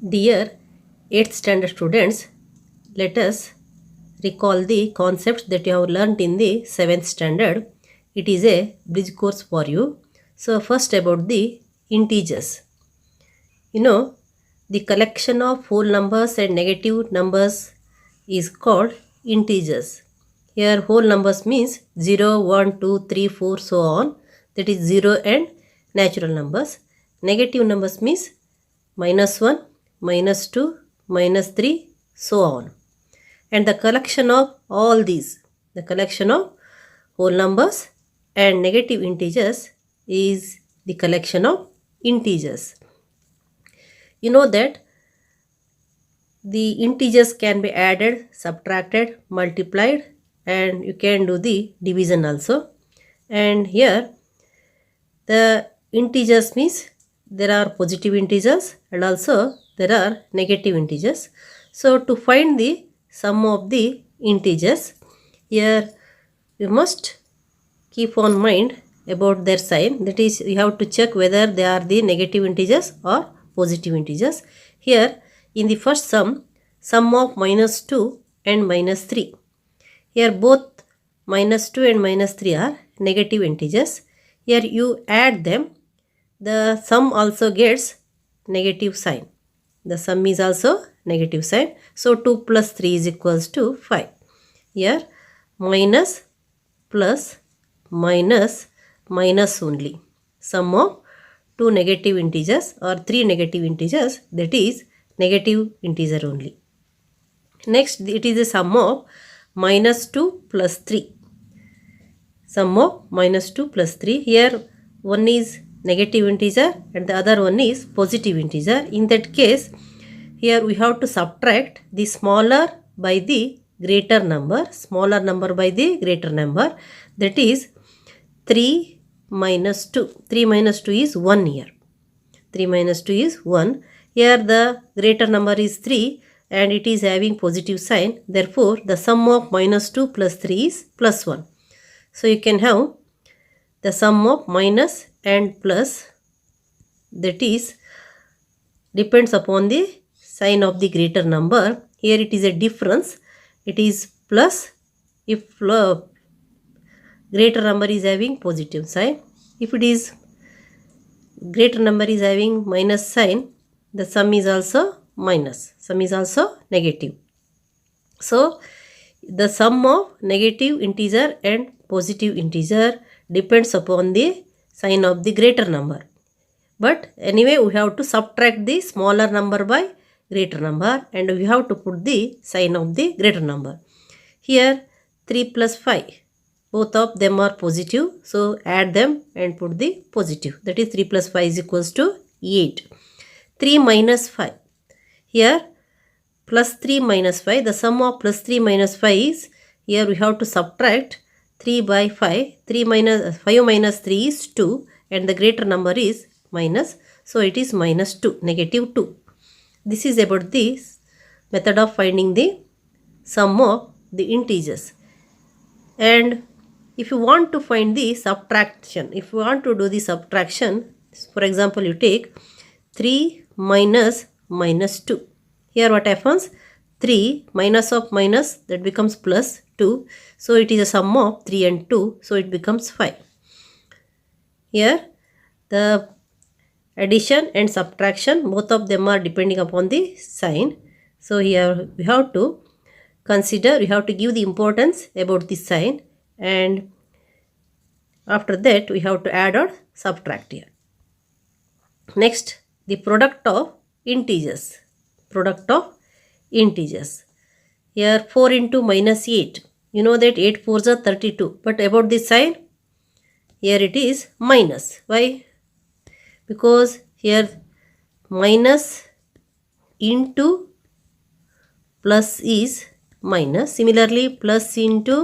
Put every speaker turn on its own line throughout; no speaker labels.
Dear 8th standard students, let us recall the concepts that you have learnt in the 7th standard. It is a bridge course for you. So first about the integers. The collection of whole numbers and negative numbers is called integers. Here whole numbers means 0, 1, 2, 3, 4, so on. That is 0 and natural numbers. Negative numbers means -1, -2, -3, so on. And the collection of all these, the collection of whole numbers and negative integers is the collection of integers. You know that the integers can be added, subtracted, multiplied, and you can do the division also. And here the integers means there are positive integers and also there are negative integers. So to find the sum of the integers, here you must keep on mind about their sign. That is, you have to check whether they are the negative integers or positive integers. Here in the first sum of -2 and -3. Here both -2 and -3 are negative integers. Here you add them, the sum also gets negative sign. The sum is also negative sign. So 2 plus 3 is equals to 5. Here minus, plus, minus, minus only. Sum of two negative integers or three negative integers, that is negative integer only. Next, it is a sum of -2 plus 3. Sum of -2 plus 3. Here one is negative integer and the other one is positive integer. In that case, here we have to subtract the smaller by the greater number. Smaller number by the greater number. That is 3 minus 2. 3 minus 2 is 1 here. 3 minus 2 is 1. Here the greater number is 3 and it is having positive sign. Therefore, the sum of -2 plus 3 is plus 1. So, you can have the sum of minus and plus, that is depends upon the sign of the greater number. Here it is a difference. It is plus if greater number is having positive sign. If it is greater number is having minus sign, the sum is also minus. Sum is also negative. So, the sum of negative integer and positive integer depends upon the sign of the greater number. But anyway, we have to subtract the smaller number by greater number and we have to put the sign of the greater number. Here 3 plus 5. Both of them are positive. So add them and put the positive. That is 3 plus 5 is equals to 8. 3 minus 5. Here plus 3 minus 5. The sum of plus 3 minus 5 is, here we have to subtract 3 by 5. 5 minus 3 is 2 and the greater number is minus. So it is minus 2, negative 2. This is about the method of finding the sum of the integers. And if you want to find the subtraction, if you want to do the subtraction, for example, you take 3 minus -2. Here what happens? 3 minus of minus, that becomes plus 2. So it is a sum of 3 and 2. So it becomes 5. Here the addition and subtraction, both of them are depending upon the sign. So here we have to consider, we have to give the importance about the sign, and after that we have to add or subtract here. Next, the product of integers. Product of integers. Here 4 into -8. You know that 8 4s are 32. But about the sign, here it is minus. Why? Because here minus into plus is minus. Similarly, plus into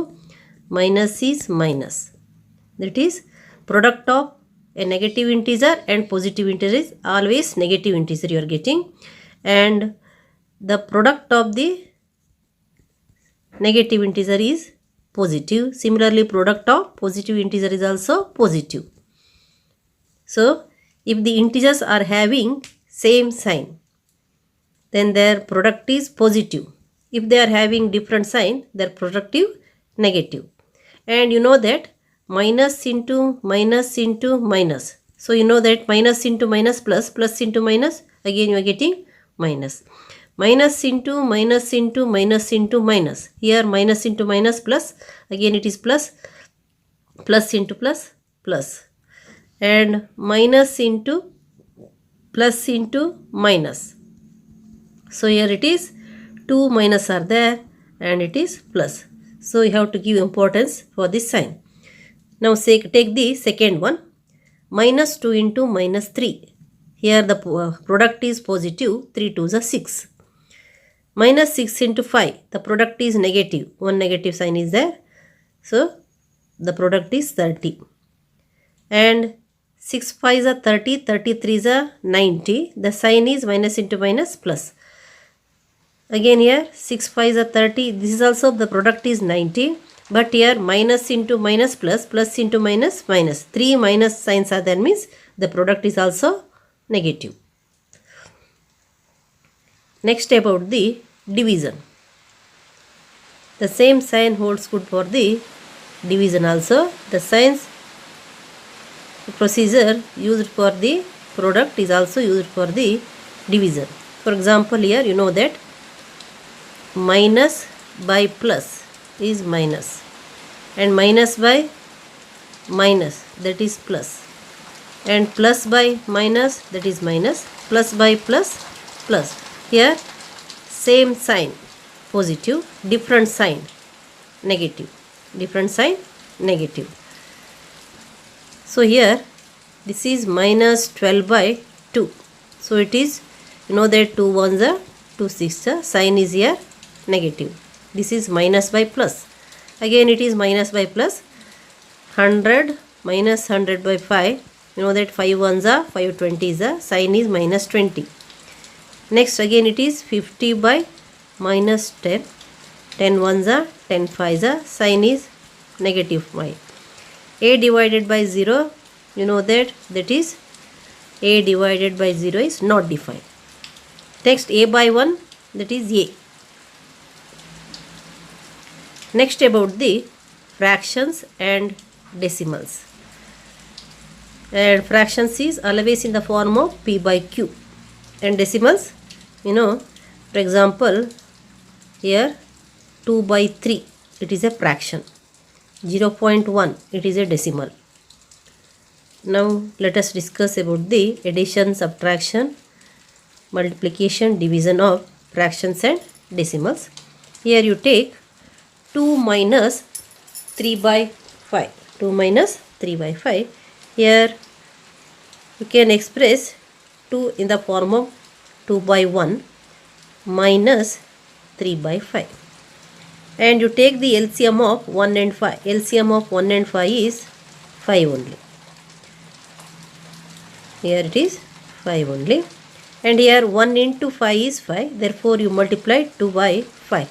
minus is minus. That is, product of a negative integer and positive integer is always negative integer you are getting, and the product of the negative integer is positive. Similarly, product of positive integer is also positive. So if the integers are having same sign, then their product is positive. If they are having different sign, their product is negative. And you know that minus into minus into minus. So you know that minus into minus plus, plus into minus, again you are getting minus. Minus into minus into minus into minus. Here minus into minus plus, again it is plus, plus into plus, plus. And minus into plus into minus. So here it is 2 minus are there and it is plus. So you have to give importance for this sign. Now take the second one. Minus 2 into minus 3. Here the product is positive. 3 2s are 6. Minus 6 into 5. The product is negative. One negative sign is there. So the product is 30. And 6 5s are 30. 33s are 90. The sign is minus into minus plus. Again here 6 5s are 30. This is also the product is 90. But here minus into minus plus, plus into minus minus. 3 minus signs are there, means the product is also negative. Next about the division. The same sign holds good for the division also. The signs procedure used for the product is also used for the division. For example, here you know that minus by plus is minus and minus by minus, that is plus, and plus by minus, that is minus, plus by plus, plus. Here same sign positive, different sign negative, different sign negative. So here this is minus 12 by 2. So it is, you know that 2 1s are 2 6s are, sign is here negative. This is minus by plus. Again it is minus by plus. 100 minus 100 by 5. You know that 5 1s are 5 20s are, sign is minus 20. Next again it is 50 by minus 10. 10 1s are 10 5s are, sign is negative 5. A divided by 0, you know that is A divided by 0 is not defined. Next A by 1, that is A. Next about the fractions and decimals. And fractions is always in the form of P by Q. And decimals, you know, for example, here 2 by 3, it is a fraction. 0.1, it is a decimal. Now let us discuss about the addition, subtraction, multiplication, division of fractions and decimals. Here you take 2 minus 3 by 5. 2 minus 3 by 5. Here you can express 2 in the form of 2 by 1 minus 3 by 5. And you take the LCM of 1 and 5. LCM of 1 and 5 is 5 only. Here it is 5 only. And here 1 into 5 is 5. Therefore you multiply 2 by 5.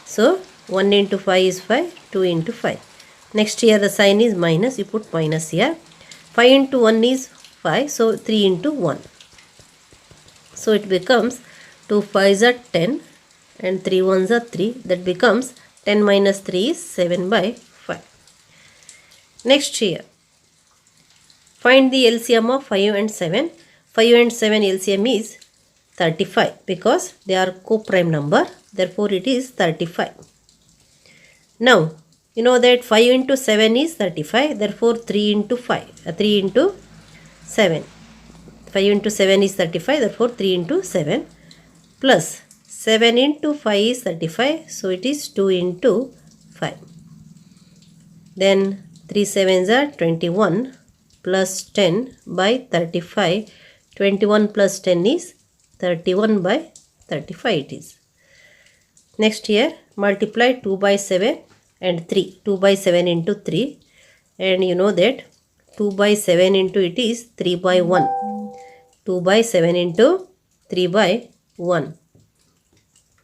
So 1 into 5 is 5. 2 into 5. Next here the sign is minus. You put minus here. 5 into 1 is 5. So 3 into 1. So it becomes 2 5s are 10. And 3 1s are 3. That becomes 10 minus 3 is 7 by 5. Next here. Find the LCM of 5 and 7. 5 and 7 LCM is 35 because they are co-prime number. Therefore it is 35. Now you know that 5 into 7 is 35. Therefore 3 into 5. 3 into 7. 5 into 7 is 35. Therefore 3 into 7 plus 7 into 5 is 35. So it is 2 into 5. Then 3 7s are 21 plus 10 by 35. 21 plus 10 is 31 by 35 it is. Next here multiply 2 by 7 and 3. 2 by 7 into 3. And you know that 2 by 7 into it is 3 by 1. 2 by 7 into 3 by 1.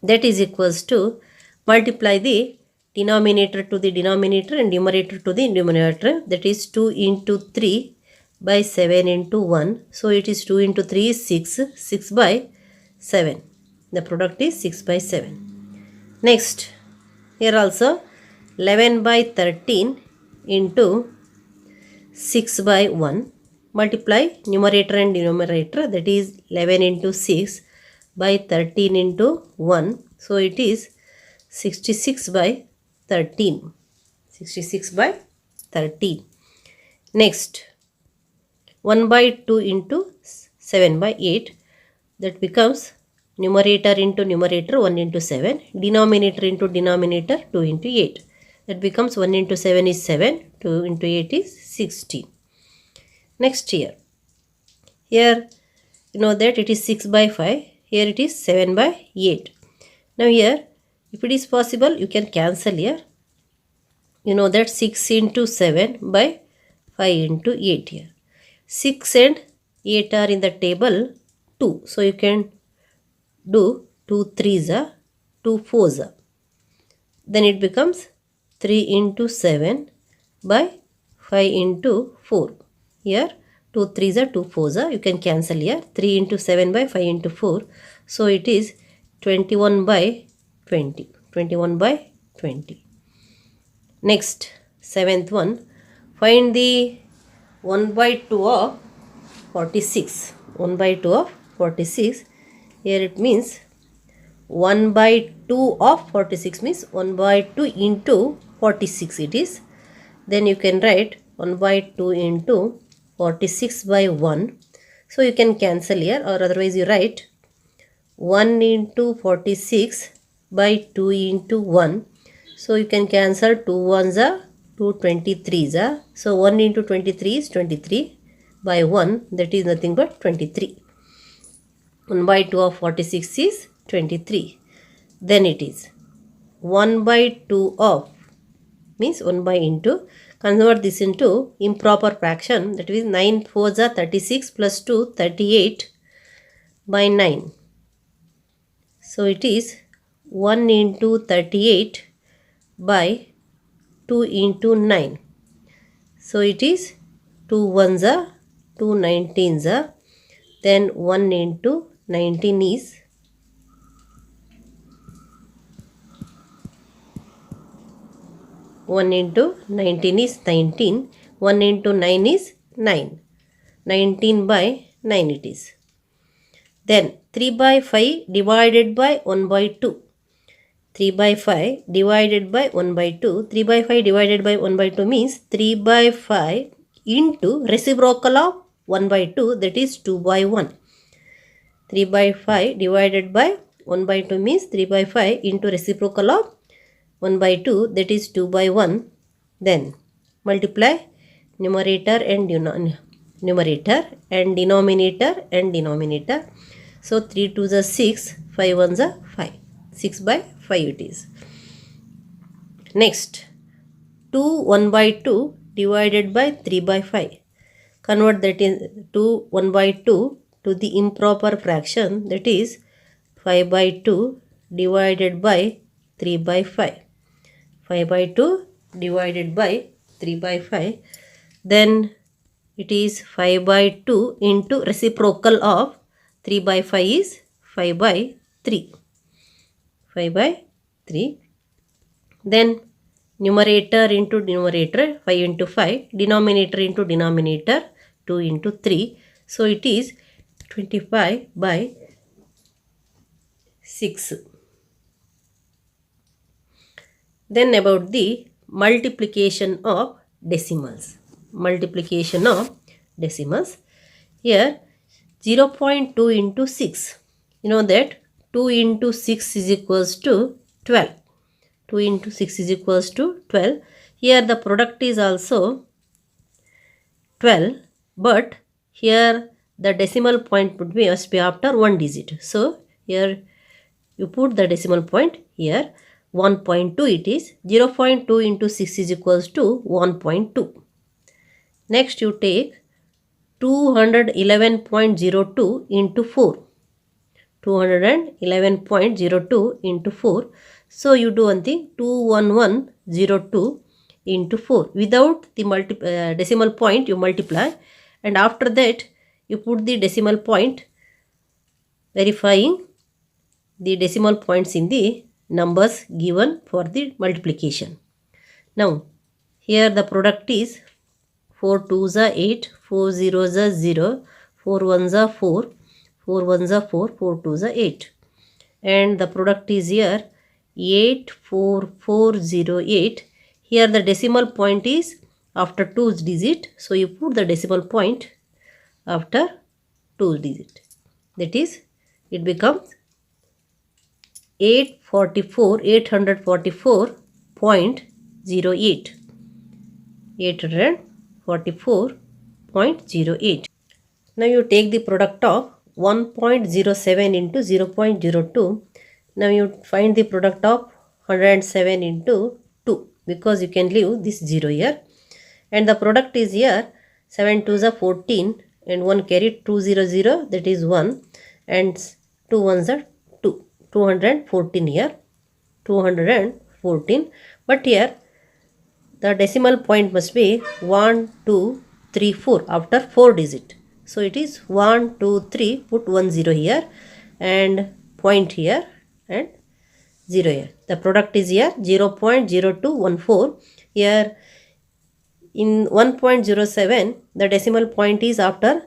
That is equals to multiply the denominator to the denominator and numerator to the numerator. That is 2 into 3 by 7 into 1. So it is 2 into 3 is 6. 6 by 7. The product is 6 by 7. Next, here also 11 by 13 into 6 by 1. Multiply numerator and denominator, that is 11 into 6 by 13 into 1. So it is 66 by 13. 66 by 13. Next, 1 by 2 into 7 by 8. That becomes numerator into numerator 1 into 7. Denominator into denominator 2 into 8. That becomes 1 into 7 is 7. 2 into 8 is 16. Next here. Here you know that it is 6 by 5. Here it is 7 by 8. Now here, if it is possible, you can cancel here. You know that 6 into 7 by 5 into 8 here. 6 and 8 are in the table 2. So you can do 2 3s are 2 4s are. Then it becomes 3 into 7 by 5 into 4. Here 2 3s are 2 4s are. You can cancel here. 3 into 7 by 5 into 4. So it is 21 by 20. 21 by 20. Next, 7th one. Find the 1 by 2 of 46. 1 by 2 of 46. Here it means 1 by 2 of 46 means 1 by 2 into 46 it is. Then you can write 1 by 2 into 46 by 1. So you can cancel here, or otherwise you write 1 into 46 by 2 into 1. So you can cancel 2 1s are 2 23s are. So 1 into 23 is 23 by 1, that is nothing but 23. 1 by 2 of 46 is 23. Then it is 1 by 2 of means 1 by into. Convert this into improper fraction, that is 9 4s are 36 plus 2 38 by 9. So it is 1 into 38 by 2 into 9. So it is 2 1s are 2 19s are. Then 1 into 19 is 1 into 19 is 19. 1 into 9 is 9. 19 by 9 it is. Then 3 by 5 divided by 1 by 2. 3 by 5 divided by 1 by 2. 3 by 5 divided by 1 by 2 means 3 by 5 into reciprocal of 1 by 2, that is 2 by 1. 3 by 5 divided by 1 by 2 means 3 by 5 into reciprocal of 1 by 2, that is 2 by 1. Then multiply numerator and denominator and denominator. So 3 2s are 6, 5 1s are 5. 6 by 5 it is. Next, 2 1 by 2 divided by 3 by 5. Convert that in 2 1 by 2 to the improper fraction, that is 5 by 2 divided by 3 by 5. 5 by 2 divided by 3 by 5. Then it is 5 by 2 into reciprocal of 3 by 5 is 5 by 3. 5 by 3. Then numerator into numerator 5 into 5. Denominator into denominator 2 into 3. So it is 25 by 6. Then about the multiplication of decimals. Multiplication of decimals. Here 0.2 into 6. You know that 2 into 6 is equals to 12. 2 into 6 is equals to 12. Here the product is also 12, but here the decimal point must be after one digit. So here you put the decimal point here. 1.2 it is. 0.2 into 6 is equals to 1.2. Next you take 211.02 into 4. 211.02 into 4. So you do one thing, 21102 into 4. Without the decimal point you multiply, and after that you put the decimal point, verifying the decimal points in the numbers given for the multiplication. Now, here the product is 4 2s are 8, 4 0s are 0, 4 1s are 4, 4 1s are 4, 4 2s are 8. And the product is here 84408. Here the decimal point is after 2 digit. So you put the decimal point after 2 digit. That is, it becomes 844.08. 844.08. Now you take the product of 1.07 into 0.02. Now you find the product of 107 into 2, because you can leave this 0 here. And the product is here 7 2s are 14 and 1 carried 200, that is 1, and 2 1s are 2. 214 here. 214. But here the decimal point must be 1 2 3 4 after 4 digit. So it is 1 2 3, put 1 0 here and point here and 0 here. The product is here 0.0214. Here in 1.07 the decimal point is after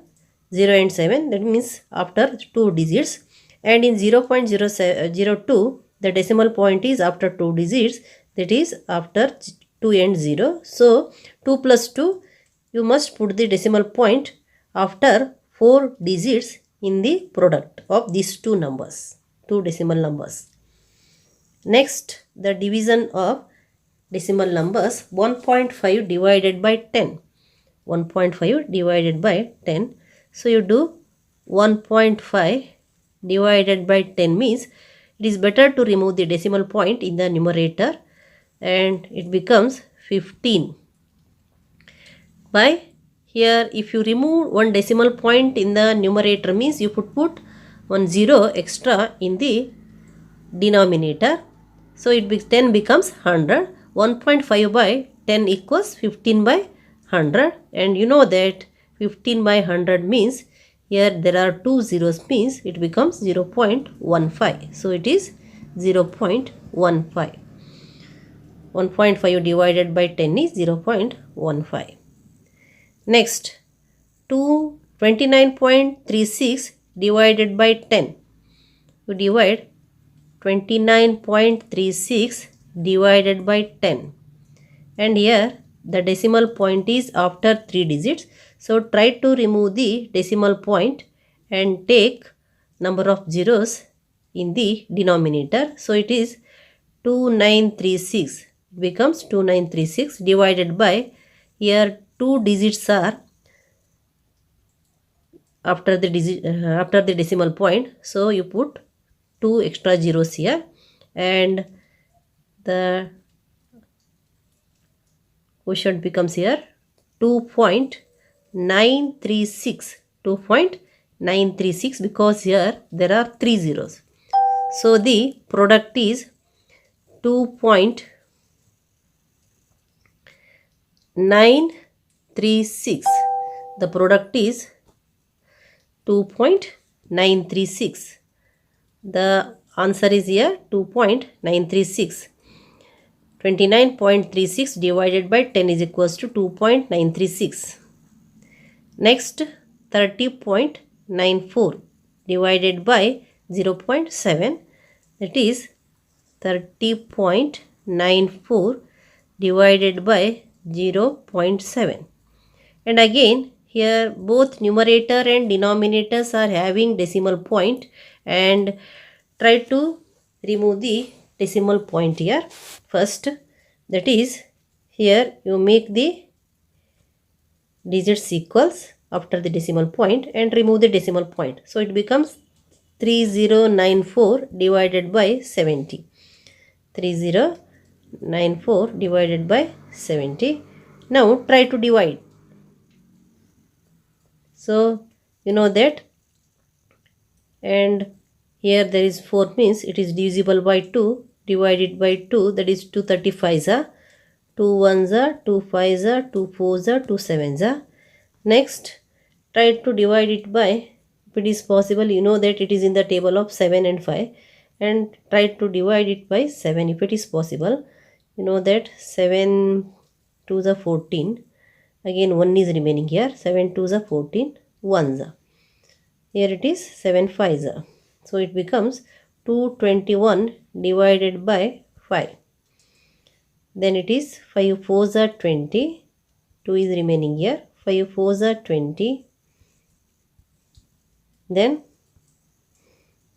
0 and 7, that means after 2 digits. And in 0.02 the decimal point is after 2 digits, that is after 2 and 0. So 2 plus 2, you must put the decimal point after 4 digits in the product of these two numbers, two decimal numbers. Next, the division of decimal numbers. 1.5 divided by 10. 1.5 divided by 10. So you do 1.5 divided by 10 means it is better to remove the decimal point in the numerator, and it becomes 15. By here, if you remove one decimal point in the numerator means you put 1 0 extra in the denominator. So 10 becomes 100. 1.5 by 10 equals 15 by 100, and you know that 15 by 100 means here there are 2 zeros, means it becomes 0.15. So it is 0.15. 1.5 divided by 10 is 0.15. Next, 29.36 divided by 10. You divide 29.36 divided by 10. And here the decimal point is after 3 digits. So try to remove the decimal point and take number of zeros in the denominator. So it is 2936. It becomes 2936 divided by, here 2 digits are after the decimal point. So you put 2 extra zeros here, and the quotient becomes here 2.936. 2.936, because here there are 3 zeros. So the product is 2.936. The product is 2.936. The answer is here 2.936. 29.36 divided by 10 is equals to 2.936. Next, 30.94 divided by 0.7, that is 30.94 divided by 0.7. And again here both numerator and denominators are having decimal point, and try to remove the decimal point here first. That is, here you make the digits equals after the decimal point and remove the decimal point. So it becomes 3094 divided by 70. 3094 divided by 70. Now try to divide. So you know that, and here there is 4 means it is divisible by 2, divided by 2, that is 2 35s are, 2 1s are, 2 5s are, 2 4s are, 2 7s are. Next, try to divide it by, if it is possible, you know that it is in the table of 7 and 5. and try to divide it by 7 if it is possible. You know that 7 to the 14. Again 1 is remaining here. 7 to the 14. 1s. Here it is 7 5s. So it becomes 221 divided by 5. Then it is 5 4s are 20. 2 is remaining here. 5 4s are 20. Then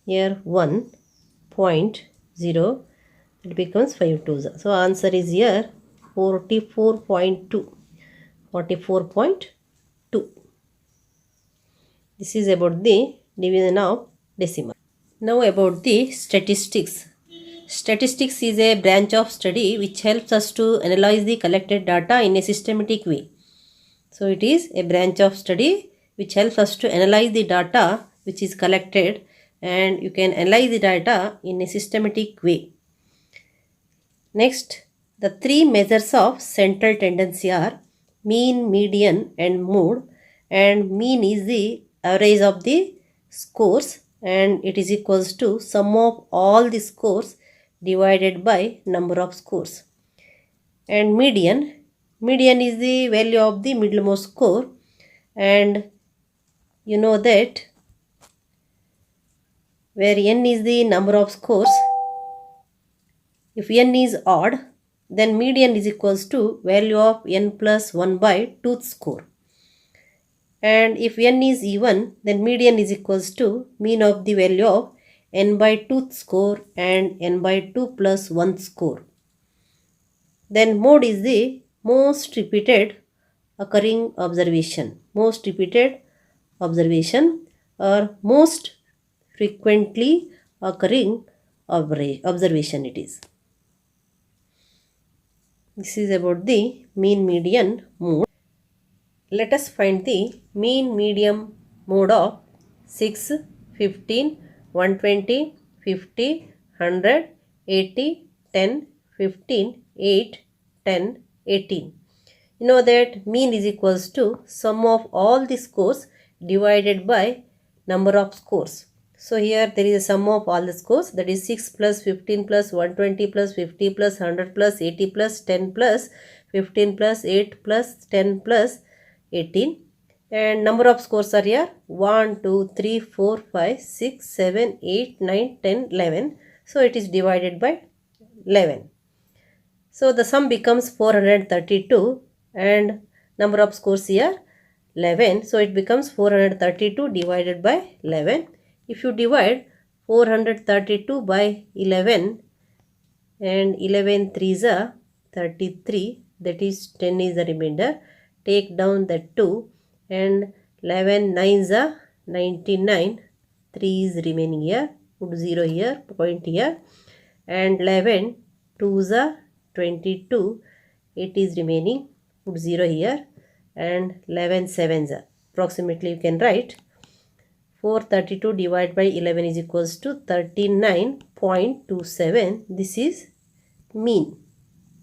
here 1.0. It becomes 5 2s. So answer is here 44.2. 44.2. This is about the division of decimal. Now about the statistics. Statistics is a branch of study which helps us to analyze the collected data in a systematic way. So it is a branch of study which helps us to analyze the data which is collected, and you can analyze the data in a systematic way. Next, the three measures of central tendency are mean, median and mode, and mean is the average of the scores and it is equals to sum of all the scores divided by number of scores. And median is the value of the middlemost score, and you know that where n is the number of scores, if n is odd, then median is equals to value of n plus 1 by 2th score. And if n is even, then median is equals to mean of the value of n by 2th score and n by 2 plus 1th score. Then mode is the most repeated occurring observation. Most repeated observation or most frequently occurring observation it is. This is about the mean, median, mode. Let us find the mean, median, mode of 6, 15, 120, 50, 100, 80, 10, 15, 8, 10, 18. You know that mean is equals to sum of all the scores divided by number of scores. So here there is a sum of all the scores, that is 6 plus 15 plus 120 plus 50 plus 100 plus 80 plus 10 plus 15 plus 8 plus 10 plus 18. And number of scores are here 1, 2, 3, 4, 5, 6, 7, 8, 9, 10, 11. So it is divided by 11. So the sum becomes 432 and number of scores here 11. So it becomes 432 divided by 11. If you divide 432 by 11 and 11 3s are 33, that is 10 is the remainder. Take down that 2 and 11 9s are 99. 3 is remaining here. Put 0 here, point here. And 11 2s are 22. 8 is remaining. Put 0 here. And 11 7s are. Approximately you can write 432 divided by 11 is equals to 39.27. This is mean.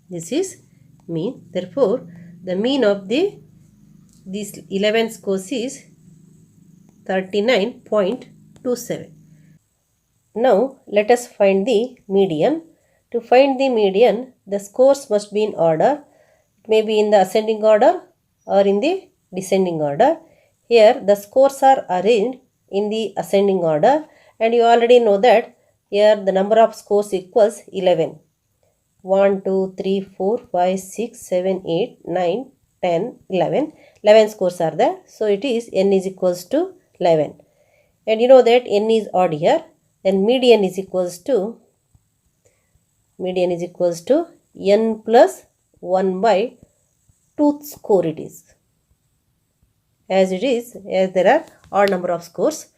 This is mean. Therefore, the mean of these 11 scores is 39.27. Now, let us find the median. To find the median, the scores must be in order. It may be in the ascending order or in the descending order. Here, the scores are arranged in the ascending order, and you already know that here the number of scores equals 11. 1, 2, 3, 4, 5, 6, 7, 8, 9, 10, 11. 11 scores are there. So it is n is equals to 11. And you know that n is odd here. Then median is equals to n plus 1 by 2th score it is. As there are odd number of scores.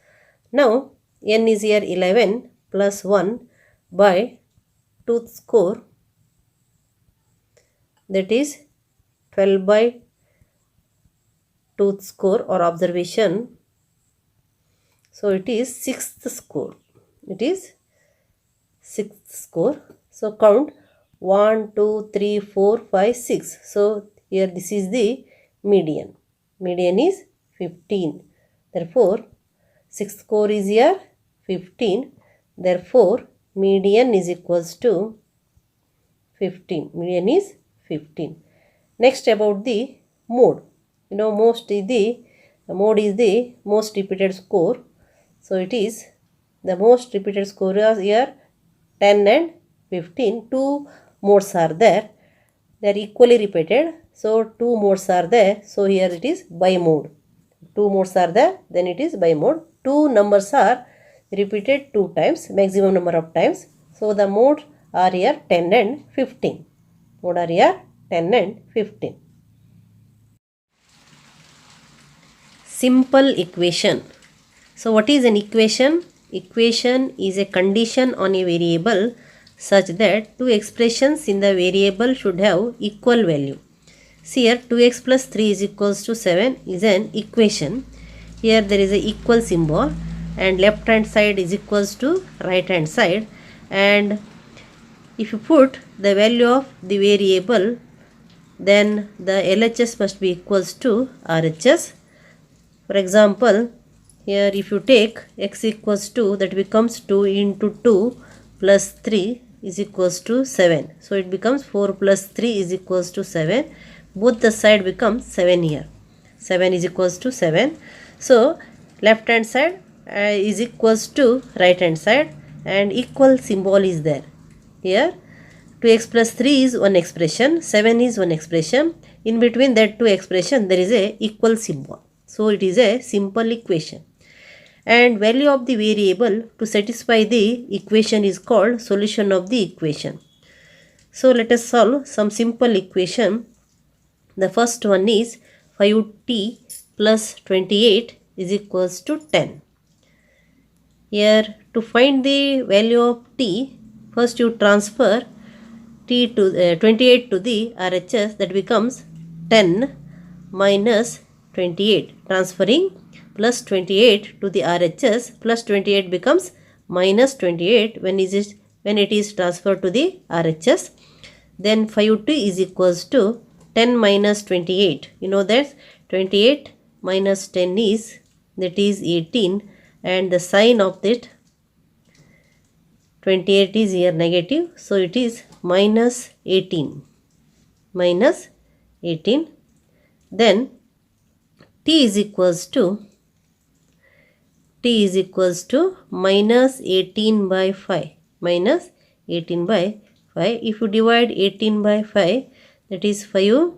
Now n is here 11 plus 1 by 2th score, that is 12 by 2th score or observation. So it is 6th score. It is 6th score. So count 1, 2, 3, 4, 5, 6. So here this is the median. Median is 15. Therefore, 6th score is here 15. Therefore, median is equals to 15. Median is 15. Next, about the mode. Mode is the most repeated score. So it is the most repeated score is here 10 and 15. Two modes are there. They are equally repeated. So two modes are there. So here it is by mode. Two modes are there. Then it is by mode. Two numbers are repeated two times. Maximum number of times. So the modes are here 10 and 15. Mode are here 10 and 15. Simple equation. So what is an equation? Equation is a condition on a variable such that two expressions in the variable should have equal value. See here 2x plus 3 is equals to 7 is an equation. Here there is a equal symbol and left hand side is equals to right hand side, and if you put the value of the variable, then the LHS must be equals to RHS. For example, here if you take x equals to, that becomes 2 into 2 plus 3 is equals to 7. So it becomes 4 plus 3 is equals to 7. Both the side becomes 7 here. 7 is equals to 7. So left hand side is equals to right hand side, and equal symbol is there. Here 2x plus 3 is one expression, 7 is one expression. In between that two expression there is a equal symbol. So it is a simple equation. And value of the variable to satisfy the equation is called solution of the equation. So let us solve some simple equation. The first one is 5t plus 28 is equals to 10. Here to find the value of t, first you transfer t to 28 to the RHS, that becomes 10 minus 28. Transferring plus 28 to the RHS, plus 28 becomes minus 28 when it is transferred to the RHS. Then 5t is equals to 10 minus 28. You know that 28 minus 10 is, that is 18, and the sign of that 28 is here negative. So it is minus 18. Minus 18. Then t is equals to minus 18 by 5. Minus 18 by 5. If you divide 18 by 5, that is 5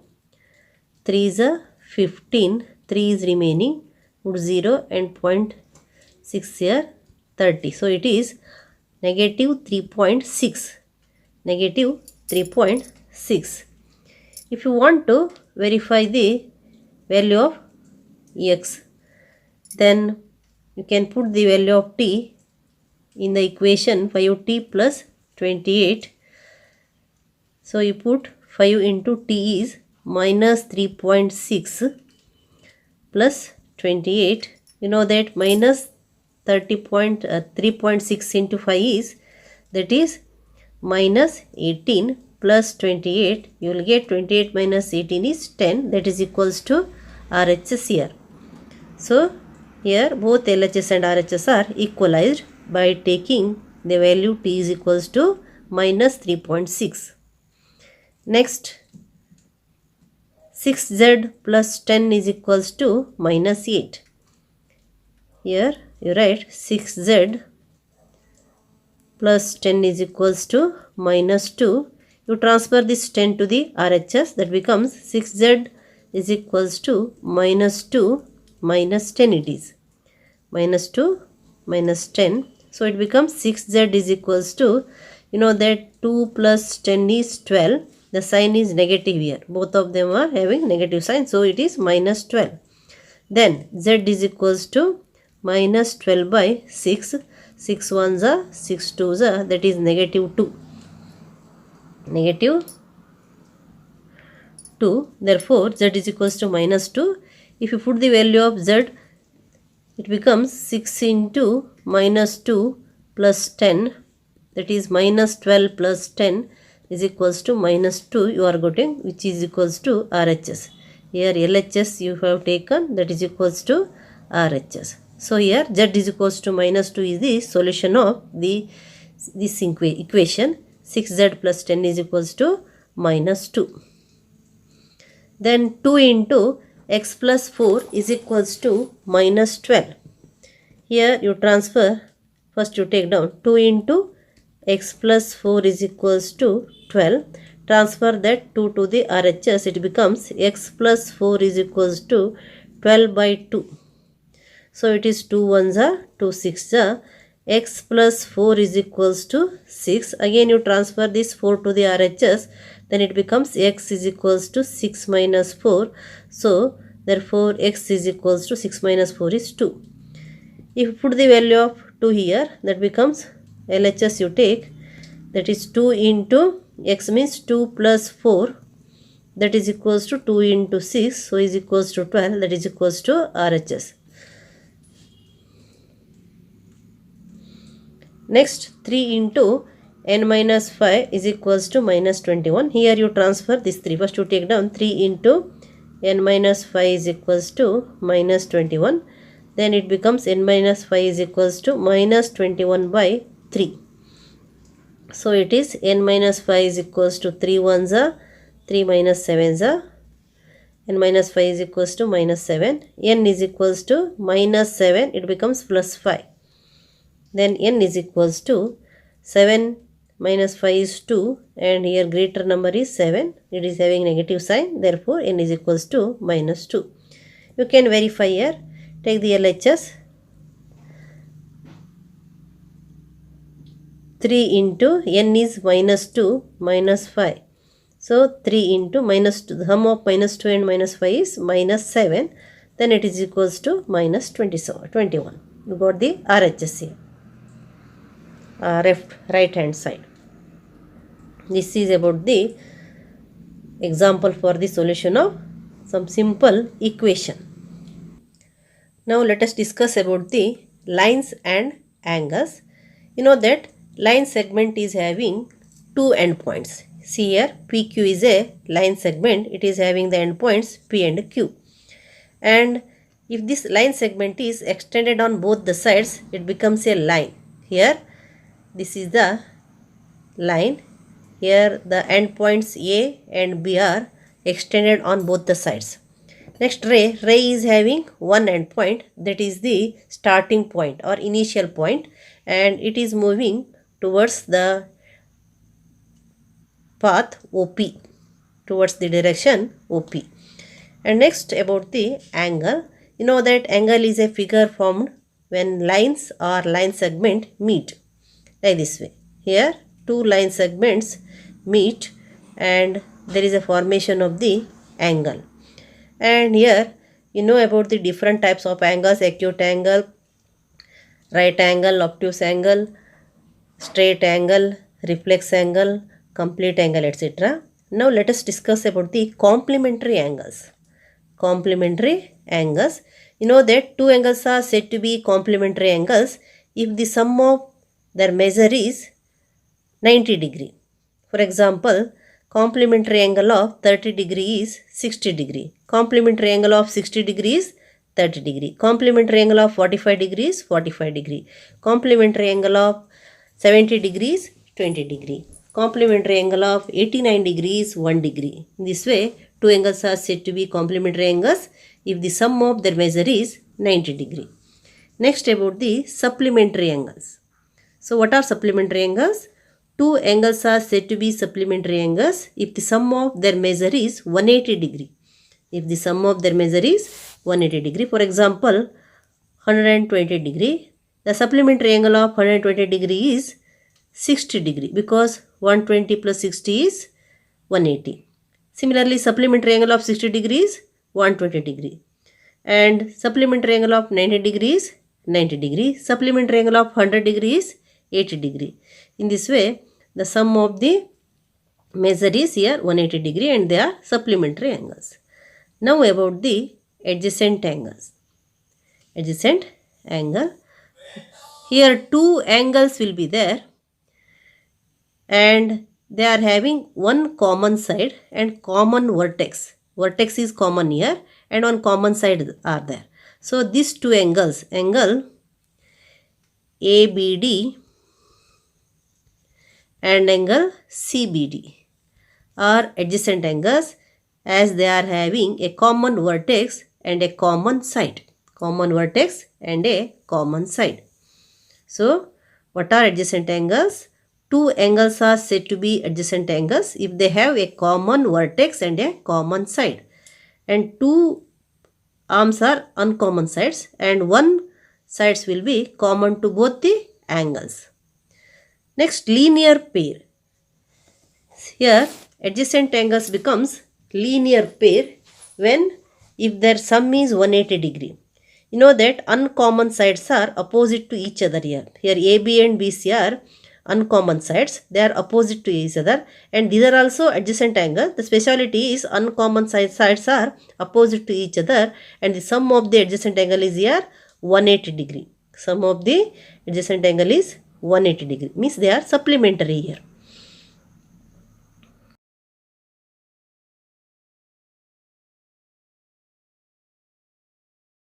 3 is a 15. 3 is remaining. Put 0 and 0.6 here 30. So it is negative 3.6. Negative 3.6. If you want to verify the value of x, then you can put the value of t in the equation 5t plus 28. So you put 5 into t is minus 3.6 plus 28. You know that minus 3.6 into 5 is, that is minus 18 plus 28. You will get 28 minus 18 is 10. That is equals to RHS here. So here both LHS and RHS are equalized by taking the value t is equals to minus 3.6. Next, 6z plus 10 is equals to minus 8. Here you write 6z plus 10 is equals to minus 2. You transfer this 10 to the RHS, that becomes 6z is equals to minus 2 minus 10 it is. Minus 2 minus 10. So it becomes 6z is equals to, you know that 2 plus 10 is 12. The sign is negative here. Both of them are having negative sign. So it is minus 12. Then z is equals to minus 12 by 6. 6 ones are 6 twos are, that is negative 2. Negative 2. Therefore z is equals to minus 2. If you put the value of z, it becomes 6 into minus 2 plus 10, that is minus 12 plus 10 is equals to minus 2 you are getting, which is equals to RHS. Here LHS you have taken, that is equals to RHS. So here z is equals to minus 2 is the solution of the this equation. 6z plus 10 is equals to minus 2. Then 2 into x plus 4 is equals to minus 12. Here you transfer, first you take down 2 into x plus 4 is equals to 12. Transfer that 2 to the RHS, it becomes x plus 4 is equals to 12 by 2. So it is 2 ones are 2 6 are, x plus 4 is equals to 6. Again you transfer this 4 to the RHS, then it becomes x is equals to 6 minus 4. So therefore x is equals to 6 minus 4 is 2. If you put the value of 2 here, that becomes LHS you take, that is 2 into x means 2 plus 4, that is equals to 2 into 6, so is equals to 12, that is equals to RHS. Next 3 into n minus 5 is equals to minus 21. Here you transfer this 3. First you take down 3 into n minus 5 is equals to minus 21. Then it becomes n minus 5 is equals to minus 21 by 3. So it is n minus 5 is equals to 3 ones are 3 minus 7s are, n minus 5 is equals to minus 7. N is equals to minus 7, it becomes plus 5. Then n is equals to 7 minus 5 is 2, and here greater number is 7. It is having negative sign, therefore n is equals to minus 2. You can verify here. Take the LHS. 3 into n is minus 2 minus 5. So 3 into minus 2, the sum of minus 2 and minus 5 is minus 7. Then it is equals to minus 21. You got the RHS here. Right hand side. This is about the example for the solution of some simple equation. Now let us discuss about the lines and angles. You know that line segment is having two endpoints. See here, PQ is a line segment. It is having the endpoints P and Q. And if this line segment is extended on both the sides, it becomes a line. Here, this is the line. Here the endpoints A and B are extended on both the sides. Next ray is having one endpoint, that is the starting point or initial point, and it is moving towards the path OP, towards the direction OP. And next about the angle. You know that angle is a figure formed when lines or line segment meet, like this way. Here two line segments meet and there is a formation of the angle. And here you know about the different types of angles: acute angle, right angle, obtuse angle, straight angle, reflex angle, complete angle, etc. Now let us discuss about the complementary angles. Complementary angles. You know that two angles are said to be complementary angles if the sum of their measure is 90 degree. For example, complementary angle of 30 degree is 60 degree. Complementary angle of 60 degree is 30 degree. Complementary angle of 45 degree is 45 degree. Complementary angle of 70 degrees 20 degree. Complementary angle of 89 degrees 1 degree. In this way, two angles are said to be complementary angles if the sum of their measure is 90 degree. Next about the supplementary angles. So what are supplementary angles? Two angles are said to be supplementary angles if the sum of their measure is 180 degree. If the sum of their measure is 180 degree. For example, 120 degree. The supplementary angle of 120 degree is 60 degree because 120 plus 60 is 180. Similarly, supplementary angle of 60 degree is 120 degree. And supplementary angle of 90 degree is 90 degree. Supplementary angle of 100 degree is 80 degree. In this way, the sum of the measure is here 180 degree and they are supplementary angles. Now about the adjacent angles. Adjacent angle. Here two angles will be there and they are having one common side and common vertex. Vertex is common here and one common side are there. So these two angles, angle ABD and angle CBD are adjacent angles as they are having a common vertex and a common side. Common vertex and a common side. So, what are adjacent angles? Two angles are said to be adjacent angles if they have a common vertex and a common side. And two arms are uncommon sides and one sides will be common to both the angles. Next, linear pair. Here, adjacent angles becomes linear pair when if their sum is 180 degree. You know that uncommon sides are opposite to each other here. Here AB and BC are uncommon sides. They are opposite to each other and these are also adjacent angles. The speciality is uncommon sides are opposite to each other and the sum of the adjacent angle is here 180 degree. Sum of the adjacent angle is 180 degree. Means they are supplementary here.